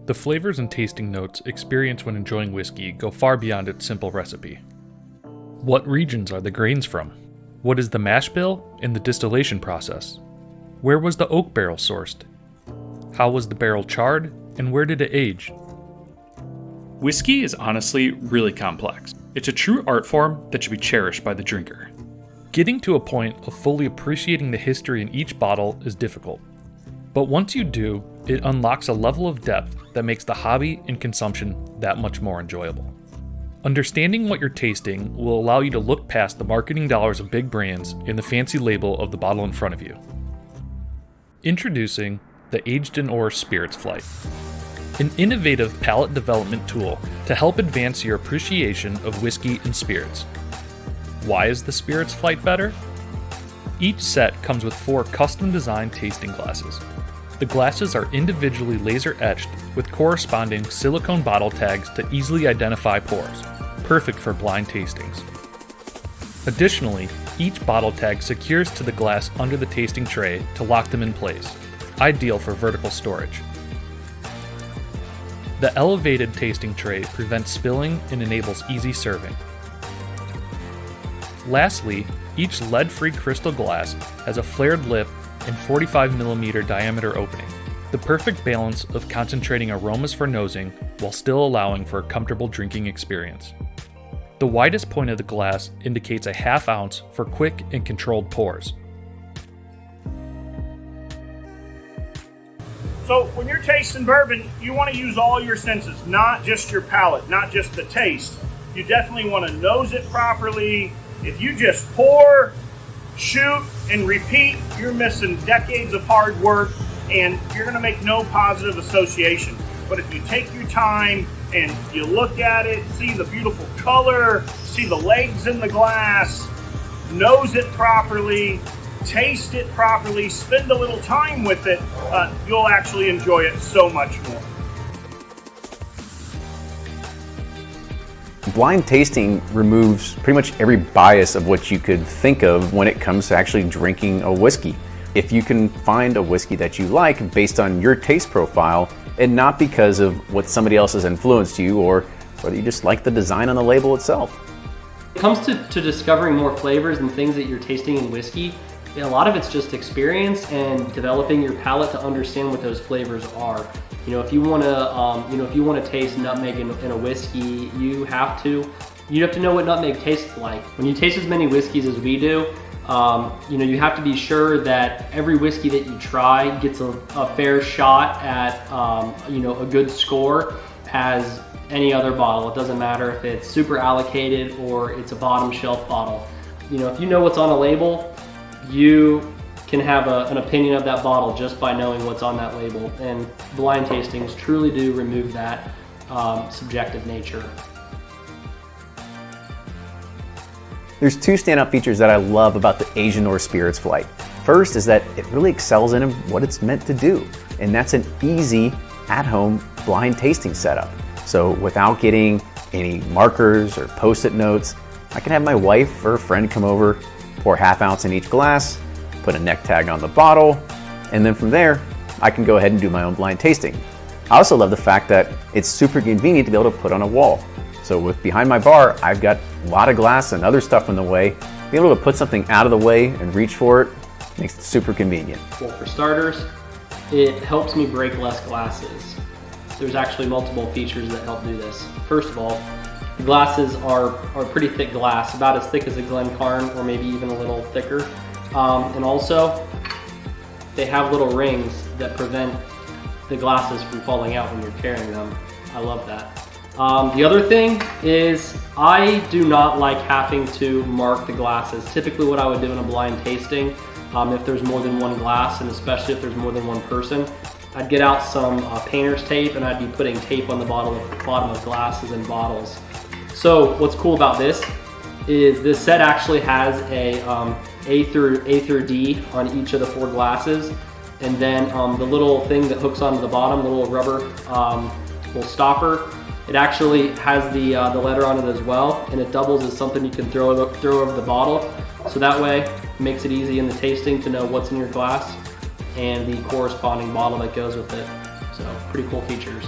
The flavors and tasting notes experienced when enjoying whiskey go far beyond its simple recipe. What regions are the grains from? What is the mash bill and the distillation process? Where was the oak barrel sourced? How was the barrel charred, and where did it age? Whiskey is honestly really complex. It's a true art form that should be cherished by the drinker. Getting to a point of fully appreciating the history in each bottle is difficult. But once you do, it unlocks a level of depth that makes the hobby and consumption that much more enjoyable. Understanding what you're tasting will allow you to look past the marketing dollars of big brands and the fancy label of the bottle in front of you. Introducing the Aged in Ore Spirits Flight, an innovative palate development tool to help advance your appreciation of whiskey and spirits. Why is the Spirits Flight better? Each set comes with 4 custom-designed tasting glasses. The glasses are individually laser-etched with corresponding silicone bottle tags to easily identify pours, perfect for blind tastings. Additionally, each bottle tag secures to the glass under the tasting tray to lock them in place, ideal for vertical storage. The elevated tasting tray prevents spilling and enables easy serving. Lastly, each lead-free crystal glass has a flared lip and 45mm diameter opening, the perfect balance of concentrating aromas for nosing while still allowing for a comfortable drinking experience. The widest point of the glass indicates a ½ ounce for quick and controlled pours. So when you're tasting bourbon, you want to use all your senses, not just your palate, not just the taste. You definitely want to nose it properly. If you just pour, shoot, and repeat, you're missing decades of hard work and you're going to make no positive association. But if you take your time and you look at it, see the beautiful color, see the legs in the glass, nose it properly, taste it properly, spend a little time with it, you'll actually enjoy it so much more. Blind tasting removes pretty much every bias of what you could think of when it comes to actually drinking a whiskey. If you can find a whiskey that you like based on your taste profile and not because of what somebody else has influenced you or whether you just like the design on the label itself. When it comes to discovering more flavors and things that you're tasting in whiskey, a lot of it's just experience and developing your palate to understand what those flavors are. You know, if you want to, taste nutmeg in a whiskey, you have to know what nutmeg tastes like. When you taste as many whiskeys as we do, you have to be sure that every whiskey that you try gets a fair shot at, a good score as any other bottle. It doesn't matter if it's super allocated or it's a bottom shelf bottle. You know, if you know what's on a label, you can have an opinion of that bottle just by knowing what's on that label, and blind tastings truly do remove that subjective nature. There's 2 standout features that I love about the Aged in Ore Spirits Flight. First is that it really excels in what it's meant to do, and that's an easy at-home blind tasting setup. So without getting any markers or post-it notes, I can have my wife or a friend come over, pour ½ ounce in each glass, put a neck tag on the bottle, and then from there, I can go ahead and do my own blind tasting. I also love the fact that it's super convenient to be able to put on a wall. So with behind my bar, I've got a lot of glass and other stuff in the way. Being able to put something out of the way and reach for it makes it super convenient. Well, for starters, it helps me break less glasses. There's actually multiple features that help do this. First of all, the glasses are pretty thick glass, about as thick as a Glencairn or maybe even a little thicker. And also, they have little rings that prevent the glasses from falling out when you're carrying them. I love that. The other thing is I do not like having to mark the glasses. Typically what I would do in a blind tasting, if there's more than one glass, and especially if there's more than one person, I'd get out some painter's tape and I'd be putting tape on the bottom of glasses and bottles. So what's cool about this is this set actually has A through D on each of the 4 glasses, and then the little thing that hooks onto the bottom, the little rubber little stopper, it actually has the letter on it as well, and it doubles as something you can throw over the bottle. So that way, it makes it easy in the tasting to know what's in your glass and the corresponding bottle that goes with it. So pretty cool features.